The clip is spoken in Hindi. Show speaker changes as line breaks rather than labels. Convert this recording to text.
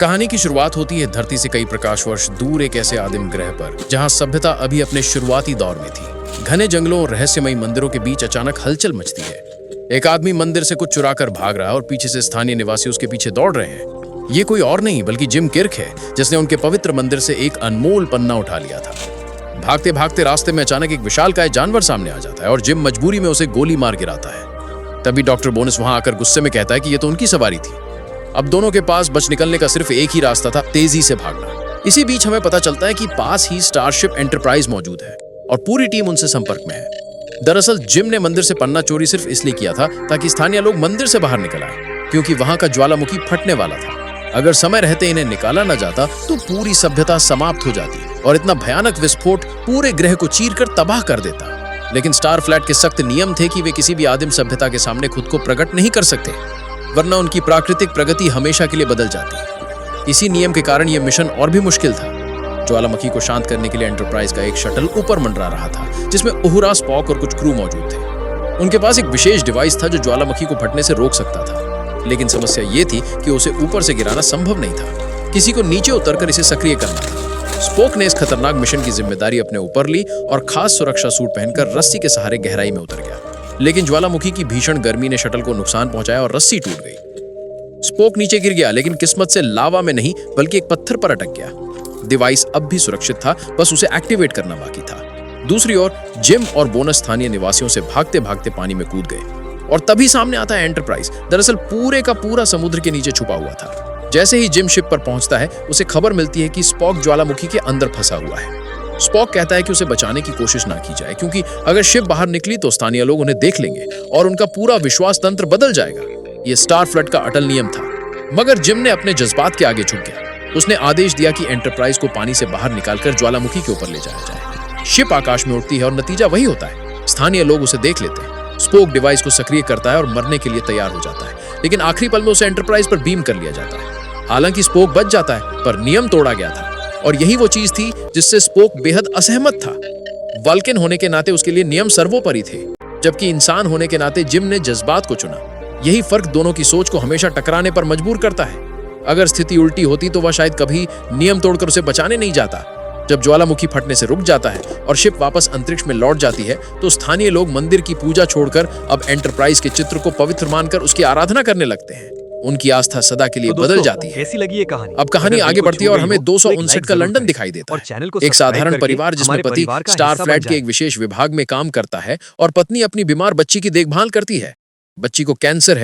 कहानी की शुरुआत होती है धरती से कई प्रकाश वर्ष दूर एक ऐसे आदिम ग्रह पर जहां सभ्यता अभी अपने शुरुआती दौर में थी। घने जंगलों और रहस्यमयी मंदिरों के बीच अचानक हलचल मचती है। एक आदमी मंदिर से कुछ चुराकर भाग रहा है और पीछे से स्थानीय निवासी उसके पीछे दौड़ रहे हैं। ये कोई और नहीं बल्कि जिम किर्क है, जिसने उनके पवित्र मंदिर से एक अनमोल पन्ना उठा लिया था। भागते भागते रास्ते में अचानक एक विशालकाय जानवर सामने आ जाता है और जिम मजबूरी में उसे गोली मार गिराता है। तभी डॉक्टर बोनस वहां आकर गुस्से में कहता है कि ये तो उनकी सवारी थी। अब दोनों के पास बच निकलने का सिर्फ एक ही रास्ता था, तेजी से भागना। इसी बीच हमें पता चलता है कि पास ही स्टारशिप एंटरप्राइज मौजूद है और पूरी टीम उनसे संपर्क में है। दरअसल जिम ने मंदिर से पन्ना चोरी सिर्फ इसलिए किया था ताकि स्थानीय लोग मंदिर से बाहर निकल आए, क्योंकि वहां का ज्वालामुखी फटने वाला था। अगर समय रहते इन्हें निकाला न जाता तो पूरी सभ्यता समाप्त हो जाती और इतना भयानक विस्फोट पूरे ग्रह को चीरकर तबाह कर देता। लेकिन स्टार फ्लैट के सख्त नियम थे कि वे किसी भी आदिम सभ्यता के सामने खुद को प्रकट नहीं कर सकते, वरना उनकी प्राकृतिक प्रगति हमेशा के लिए बदल जाती। इसी नियम के कारण यह मिशन और भी मुश्किल था। ज्वालामुखी को शांत करने के लिए एंटरप्राइज का एक शटल ऊपर मंडरा रहा था, जिसमें उहुरा, स्पॉक और कुछ क्रू मौजूद थे। उनके पास एक विशेष डिवाइस था जो ज्वालामुखी को फटने से रोक सकता था, लेकिन समस्या यह थी कि उसे ऊपर से गिराना संभव नहीं था। किसी को नीचे उतरकर इसे सक्रिय करना था। स्पोक ने इस खतरनाक मिशन की जिम्मेदारी अपने ऊपर ली और खास सुरक्षा सूट पहनकर रस्सी के सहारे गहराई में उतर गया। लेकिन ज्वालामुखी की भीषण गर्मी ने शटल को नुकसान पहुंचाया और रस्सी टूट गई। स्पोक नीचे गिर गया, लेकिन किस्मत से लावा में नहीं बल्कि एक पत्थर पर अटक गया। डिवाइस अब भी सुरक्षित था, बस उसे एक्टिवेट करना बाकी था। दूसरी ओर जिम और बोनस स्थानीय निवासियों से भागते भागते पानी में कूद गए और तभी सामने आता है एंटरप्राइज। दरअसल पूरे का पूरा समुद्र के नीचे छुपा हुआ था। जैसे ही जिम शिप पर पहुंचता है, उसे खबर मिलती है कि स्पॉक ज्वालामुखी के अंदर फंसा हुआ है। स्पॉक कहता है कि उसे बचाने की कोशिश ना की जाए, क्योंकि अगर शिप बाहर निकली तो स्थानीय लोग उन्हें देख लेंगे और उनका पूरा विश्वास तंत्र बदल जाएगा। ये स्टार फ्लड का अटल नियम था। मगर जिम ने अपने जज्बात के आगे झुक गया। उसने आदेश दिया कि एंटरप्राइज को पानी से बाहर निकालकर ज्वालामुखी के ऊपर ले जाया जाए। शिप आकाश में उड़ती है और नतीजा वही होता है। स्थानीय लोग उसे देख लेते हैं। स्पोक डिवाइस को सक्रिय करता है और मरने के लिए तैयार हो जाता है, लेकिन आखिरी पल में उसे एंटरप्राइज पर बीम कर लिया जाता है। हालांकि स्पोक बच जाता है, पर नियम तोड़ा गया था और यही वो चीज थी जिससे स्पोक बेहद असहमत था। वल्कन होने के नाते उसके लिए नियम सर्वोपरि थे, जबकि इंसान होने के नाते जिम ने जज्बात को चुना। यही फर्क दोनों की सोच को हमेशा टकराने पर मजबूर करता है। अगर स्थिति उल्टी होती तो वह शायद कभी नियम तोड़कर उसे बचाने नहीं जाता। जब ज्वालामुखी फटने से रुक जाता है और शिप वापस अंतरिक्ष में लौट जाती है, तो स्थानीय लोग मंदिर की पूजा छोड़कर अब एंटरप्राइज के चित्र को पवित्र मानकर उसकी आराधना करने लगते हैं। उनकी आस्था सदा के लिए बदल जाती है।
कैसी लगी ये कहानी?
अब कहानी आगे बढ़ती है और हमें 259 का लंदन दिखाई देता है। एक साधारण परिवार जिसमें पति स्टार फ्लैट के एक विशेष विभाग में काम करता है और पत्नी अपनी बीमार बच्ची की देखभाल करती है। बच्ची को कैंसर है।